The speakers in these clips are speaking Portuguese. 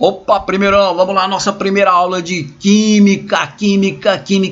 Opa, primeirão, vamos lá, nossa primeira aula de química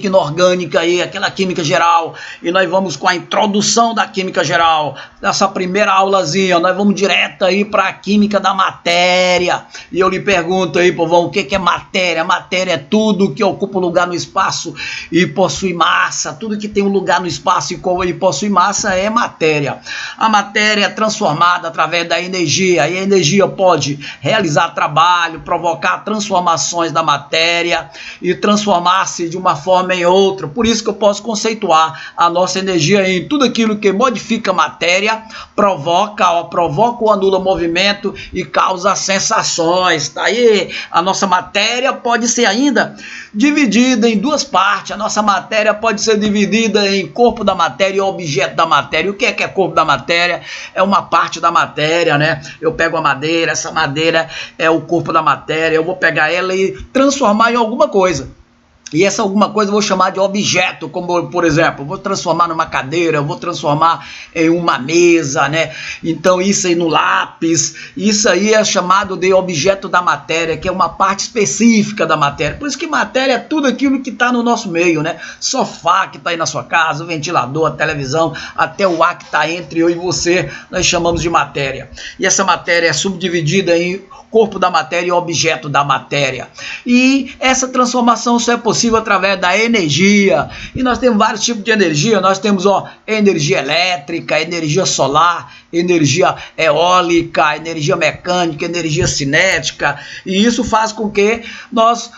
inorgânica aí, aquela química geral. E nós vamos com a introdução da química geral. Nessa primeira aulazinha, nós vamos direto aí para a química da matéria. E eu lhe pergunto aí, povão, o que é matéria? Matéria é tudo que ocupa lugar no espaço e possui massa. Tudo que tem um lugar no espaço e possui massa é matéria. A matéria é transformada através da energia. E a energia pode realizar trabalho, provocar transformações da matéria e transformar-se de uma forma em outra. Por isso que eu posso conceituar a nossa energia em tudo aquilo que modifica a matéria, provoca ou anula movimento e causa sensações. Tá aí, a nossa matéria pode ser ainda dividida em duas partes. A nossa matéria pode ser dividida em corpo da matéria e objeto da matéria. O que é corpo da matéria? É uma parte da matéria, né? Eu pego a madeira, essa madeira é o corpo da matéria, eu vou pegar ela e transformar em alguma coisa. E essa alguma coisa eu vou chamar de objeto, como por exemplo, eu vou transformar numa cadeira, eu vou transformar em uma mesa, né? Então isso aí no lápis, isso aí é chamado de objeto da matéria, que é uma parte específica da matéria. Por isso que matéria é tudo aquilo que está no nosso meio, né? Sofá que está aí na sua casa, o ventilador, a televisão, até o ar que está entre eu e você, nós chamamos de matéria. E essa matéria é subdividida em corpo da matéria e objeto da matéria. E essa transformação só é possível através da energia. E nós temos vários tipos de energia. Nós temos energia elétrica, energia solar, energia eólica, energia mecânica, energia cinética. E isso faz com que nós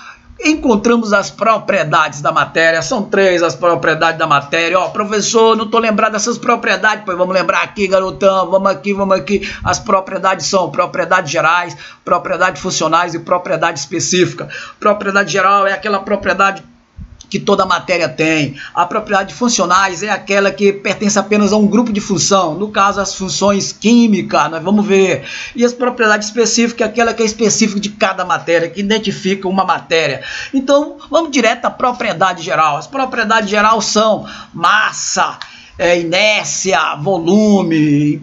encontramos as propriedades da matéria. São 3 as propriedades da matéria. Professor, não estou lembrado dessas propriedades. Pois vamos lembrar aqui, garotão. Vamos aqui. As propriedades são propriedades gerais, propriedades funcionais e propriedade específica. Propriedade geral é aquela propriedade que toda matéria tem. A propriedade funcionais é aquela que pertence apenas a um grupo de função, no caso as funções químicas, nós vamos ver. E as propriedades específicas é aquela que é específica de cada matéria, que identifica uma matéria. Então vamos direto à propriedade geral. As propriedades gerais são massa, inércia, volume,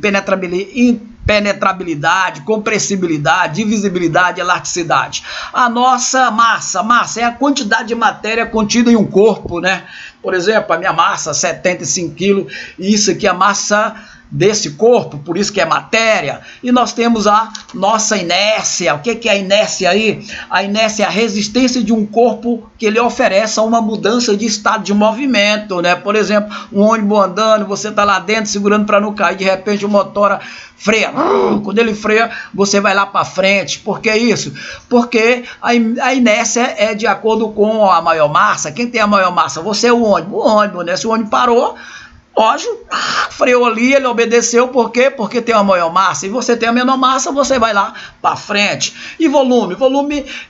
penetrabilidade, compressibilidade, divisibilidade, elasticidade. A nossa massa é a quantidade de matéria contida em um corpo, né? Por exemplo, a minha massa, 75 kg, e isso aqui é a massa desse corpo, por isso que é matéria. E nós temos a nossa inércia. O que é a inércia aí? A inércia é a resistência de um corpo que ele oferece a uma mudança de estado de movimento, né? Por exemplo, um ônibus andando, você está lá dentro segurando para não cair, de repente o motor freia. Quando ele freia, você vai lá para frente. Por que isso? Porque a inércia é de acordo com a maior massa. Quem tem a maior massa? Você é o ônibus, né? Se o ônibus parou, lógico, freou ali, ele obedeceu, por quê? Porque tem uma maior massa, e você tem a menor massa, você vai lá para frente. E volume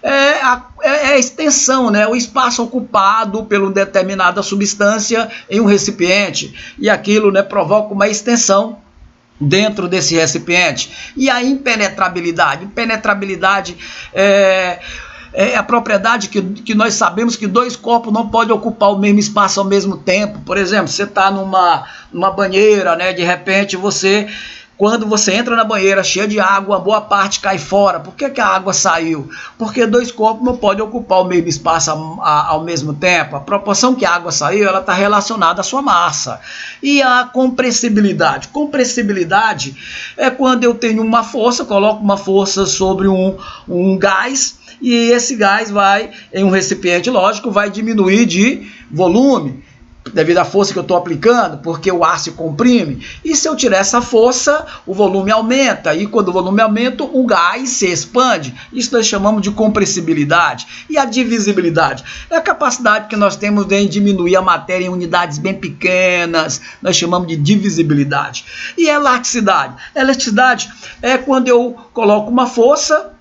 é a extensão, né? O espaço ocupado por uma determinada substância em um recipiente, e aquilo, né, provoca uma extensão dentro desse recipiente. E a impenetrabilidade é a propriedade que nós sabemos que 2 corpos não podem ocupar o mesmo espaço ao mesmo tempo. Por exemplo, você está numa banheira, né? De repente quando você entra na banheira cheia de água, boa parte cai fora. Por que a água saiu? Porque 2 corpos não podem ocupar o mesmo espaço ao mesmo tempo. A proporção que a água saiu, ela está relacionada à sua massa. E a compressibilidade. Compressibilidade é quando eu tenho uma força, coloco uma força sobre um gás, e esse gás vai, em um recipiente, lógico, vai diminuir de volume, devido à força que eu estou aplicando, porque o ar se comprime. E se eu tirar essa força, o volume aumenta. E quando o volume aumenta, o gás se expande. Isso nós chamamos de compressibilidade. E a divisibilidade é a capacidade que nós temos de diminuir a matéria em unidades bem pequenas. Nós chamamos de divisibilidade. E a elasticidade? A elasticidade é quando eu coloco uma força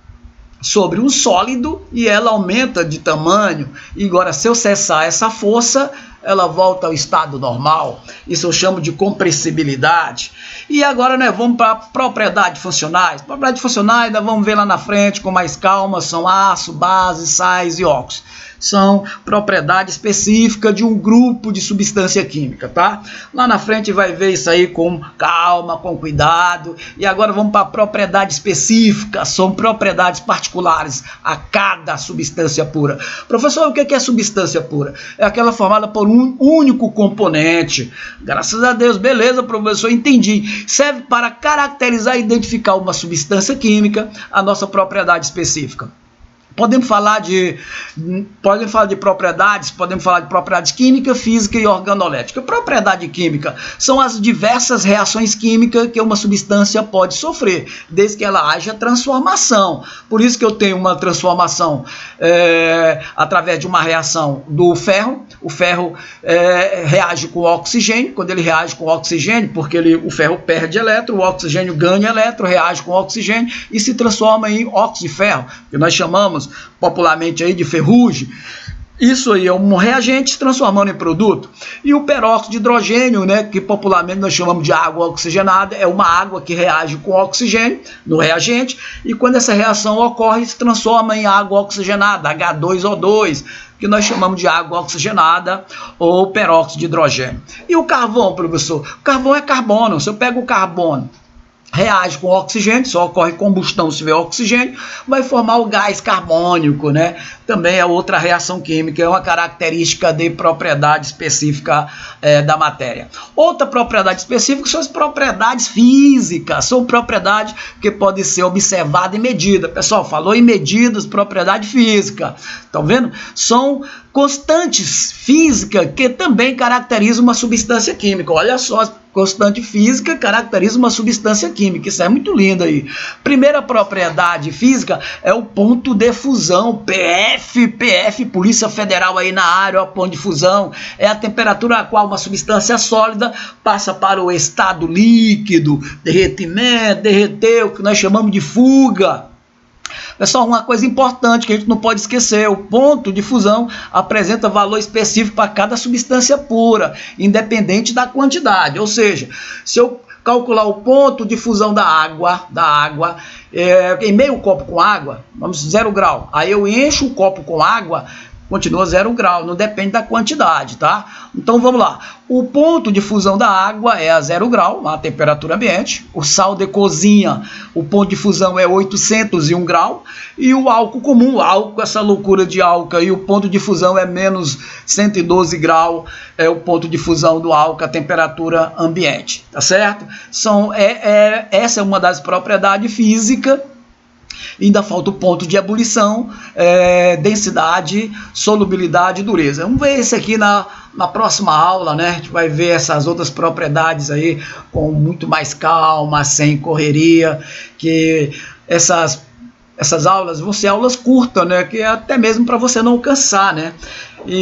sobre um sólido e ela aumenta de tamanho. E agora, se eu cessar essa força, ela volta ao estado normal. Isso eu chamo de compressibilidade. E agora, né, vamos para propriedades funcionais. Propriedades funcionais nós vamos ver lá na frente com mais calma, são aço, base, sais e óxidos. são propriedade específica de um grupo de substância química, tá? Lá na frente vai ver isso aí com calma, com cuidado. E agora vamos para a propriedade específica, são propriedades particulares a cada substância pura. Professor, o que é substância pura? É aquela formada por um único componente. Graças a Deus, beleza, professor, entendi. Serve para caracterizar e identificar uma substância química, a nossa propriedade específica. Podemos falar de propriedades química, física e organolética. Propriedade química são as diversas reações químicas que uma substância pode sofrer, desde que ela haja transformação. Por isso que eu tenho uma transformação através de uma reação do ferro. O ferro reage com o oxigênio. Quando ele reage com o oxigênio, porque o ferro perde elétron, o oxigênio ganha elétron, reage com o oxigênio e se transforma em óxido de ferro, que nós chamamos popularmente aí de ferrugem. Isso aí é um reagente se transformando em produto. E o peróxido de hidrogênio, né, que popularmente nós chamamos de água oxigenada, é uma água que reage com oxigênio no reagente, e quando essa reação ocorre, se transforma em água oxigenada, H2O2, que nós chamamos de água oxigenada ou peróxido de hidrogênio. E o carvão, professor? O carvão é carbono. Se eu pego o carbono, reage com oxigênio, só ocorre combustão se tiver oxigênio, vai formar o gás carbônico, né? Também é outra reação química, é uma característica de propriedade específica da matéria. Outra propriedade específica são as propriedades físicas, são propriedades que podem ser observadas e medidas. Pessoal, falou em medidas, propriedade física, estão vendo? São constantes físicas que também caracterizam uma substância química. Olha só, constante física caracteriza uma substância química. Isso é muito lindo aí. Primeira propriedade física é o ponto de fusão, PF, Polícia Federal aí na área, o ponto de fusão é a temperatura a qual uma substância sólida passa para o estado líquido, derretimento, derreteu, o que nós chamamos de fuga. Pessoal, uma coisa importante que a gente não pode esquecer, o ponto de fusão apresenta valor específico para cada substância pura, independente da quantidade. Ou seja, se eu calcular o ponto de fusão da água, em meio copo com água, vamos 0 grau, aí eu encho o copo com água, continua 0 grau, não depende da quantidade, tá? Então vamos lá. O ponto de fusão da água é a 0 grau, a temperatura ambiente. O sal de cozinha, o ponto de fusão é 801 grau. E o álcool comum, o álcool, essa loucura de álcool aí, o ponto de fusão é menos 112 graus, é o ponto de fusão do álcool, a temperatura ambiente, tá certo? Essa é uma das propriedades físicas. Ainda falta o ponto de ebulição, densidade, solubilidade e dureza. Vamos ver isso aqui na próxima aula, né? A gente vai ver essas outras propriedades aí com muito mais calma, sem correria, que essas aulas vão ser aulas curtas, né? Que é até mesmo para você não cansar, né?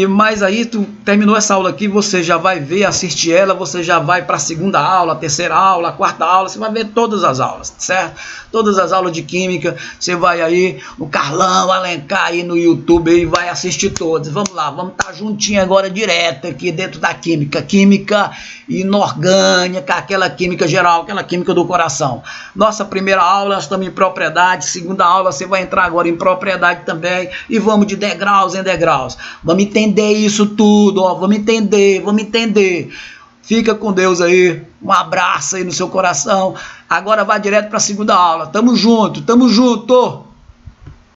Mas aí tu terminou essa aula aqui, você já vai ver, assistir ela, você já vai para a segunda aula, a terceira aula, a quarta aula, você vai ver todas as aulas, certo? Todas as aulas de química, você vai aí no Carlão Alencar aí no YouTube e vai assistir todas. Vamos lá, vamos estar juntinho agora direto aqui dentro da química inorgânica, aquela química geral, aquela química do coração. Nossa primeira aula, nós estamos em propriedade, segunda aula você vai entrar agora em propriedade também e vamos de degraus em degraus. Vamos entender isso tudo, ó, vamos entender. Fica com Deus aí, um abraço aí no seu coração. Agora vai direto para a segunda aula. Tamo junto.